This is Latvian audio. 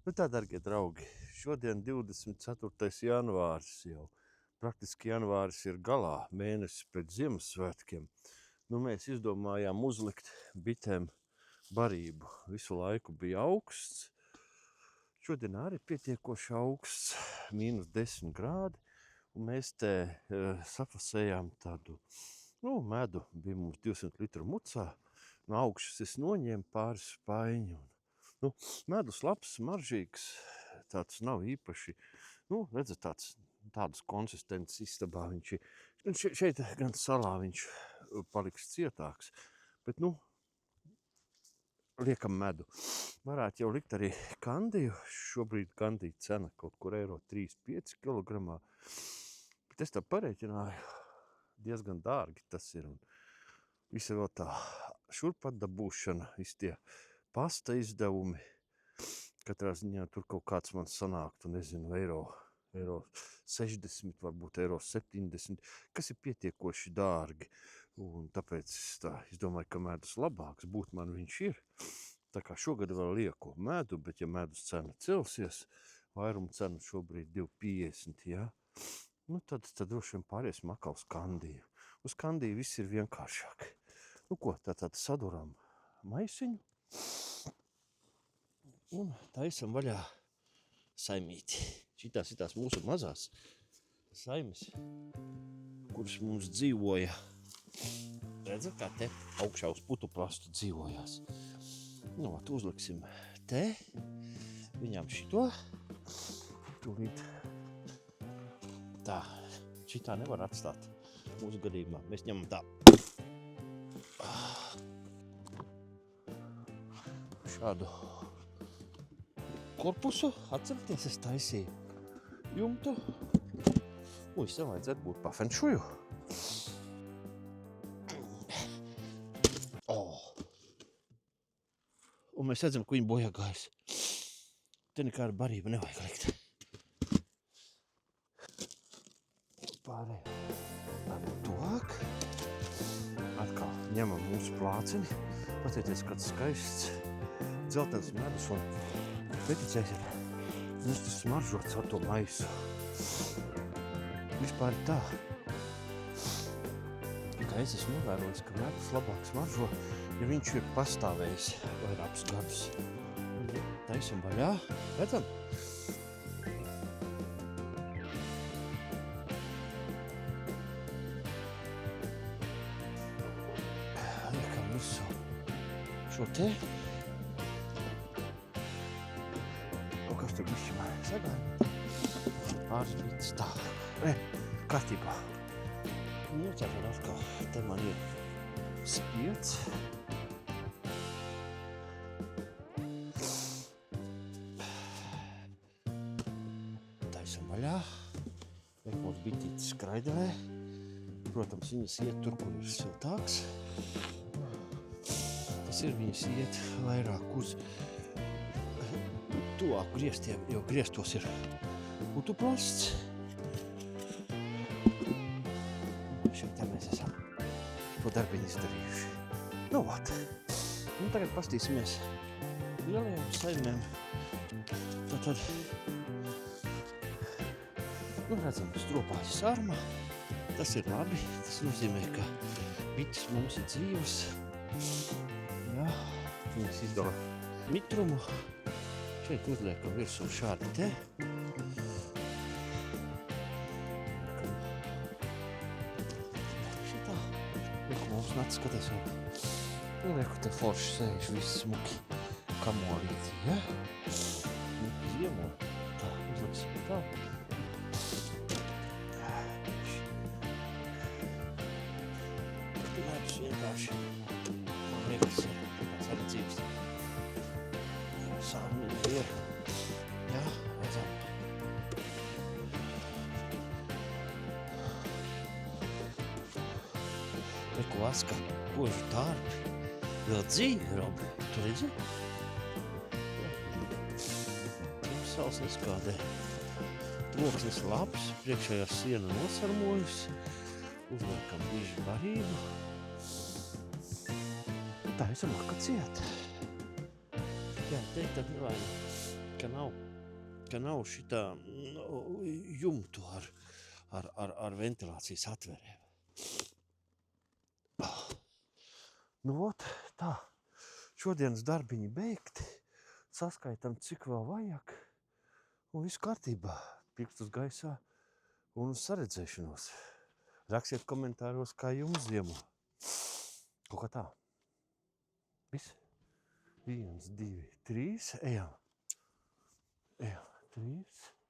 Nu tā, dargie draugi, šodien 24. janvāris jau. Praktiski janvāris ir galā, mēnesis pēc Ziemassvētkiem. Nu, mēs izdomājām uzlikt bitēm barību. Visu laiku bija augsts. Šodien arī pietiekoši augsts, -10 grādi. Un mēs te safasējām tādu medu. Bija mums 200 litru mucā. No augšas es noņēmu pāris spaiņu. Medus labs, smaržīgs, tāds nav īpaši, redzat, tādas konsistences istabā viņš ir. Un šeit gan salā viņš paliks cietāks, bet, liekam medu. Varētu jau likt arī kandiju. Šobrīd kandija cena kaut kur €3,5 kilogramā. Bet es tā pareiķināju, diezgan dārgi tas ir. Un visa vēl tā šurpat dabūšana, visi tie pasta izdevumi, katrā ziņā tur kaut kāds man sanāktu, nezinu, eiro 60, varbūt eiro 70, kas ir pietiekoši dārgi. Un tāpēc es domāju, ka medus labāks būt man viņš ir. Tā kā šogad vēl lieku medu, bet ja medus cena celsies, vairuma cena šobrīd 2,50, ja? Tad droši vien pāriesim atkal uz kandiju. Uz kandiju viss ir vienkāršāk. Tātad saduram maisiņu. Un taisam vaļā saimīti. Šitās ir tās mūsu mazās saimes, kuras mums dzīvoja. Redzat, kā te augšā uz putu plastu dzīvojās. Uzliksim te, viņām šito. Tūlīt. Tā, šitā nevar atstāt mūsu gadījumā. Mēs ņemam tā. Šādu korpusu, atceraties, es taisīju jumtu. Visam vajadzētu būt pa fenšuju. Un mēs redzam, ka viņi bojā gājas. Te nekāda barība nevajag likt. Pārējā tuvāk. Atkal ņemam mūsu plāceni. Patieties, kāds skaists dzeltens medus un neticēsiet, mums tas smaržots ar to maisu. Vispār ir tā, ka es esmu novērojis, ka medus labāk smaržo, ja viņš ir pastāvējis vairākus gadus. Taisam vaļā, redzam? Liekam visu šo te. Kas tur bišķi sagāja? Pāris bites tā. Kārtībā. Tātad atkal te man ir spiedz. Taisam vaļā. Liekot bitītes skraidelē. Protams, viņas iet tur, kur ir siltāks. Tas ir, viņas iet vairāk uz tuvāk griestiem, jo griestos ir putuplasts. Šeit mēs esam to darbiņu izdarījuši. Tagad pastīsimies lielajām saimēm. Tātad, redzam, stropājas arma. Tas ir labi. Tas nozīmē, ka bites mums ir dzīves. Jā, viņas izdala mitrumu. Šeit uzliekam virsū šādi te. Šitā. Lieku mums nāc skaties vēl. Lieku te forši sēž viss smuki kamolīti, ja? Smuki ziemo. Tā, uzliksim tā. Medus vienkārši. Man liekas, tāds arī dzīves. Sāmīgi ir. Jā, redzam. Reku vaska, kožu tārpi. Vēl dzīvi, Robi. Tu redzi? Mums sals neskādē. Troksnis labs, priekšējā siena nosarmojusi. Uzliekam bišķi barību. Tā esam maka ciet. Jā, teikt, tad nevajag ka nav šitā jumtu ar ventilācijas atverēm. Nu, ot, tā. Šodienas darbiņi beigti. Saskaitam, cik vēl vajag. Un viss kārtībā. Pirkstus gaisā un uz saredzēšanos. Rakstiet komentāros, kā jums ziemo. Kaut kā tā. Viss. 1, 2, 3. Ejam. 3.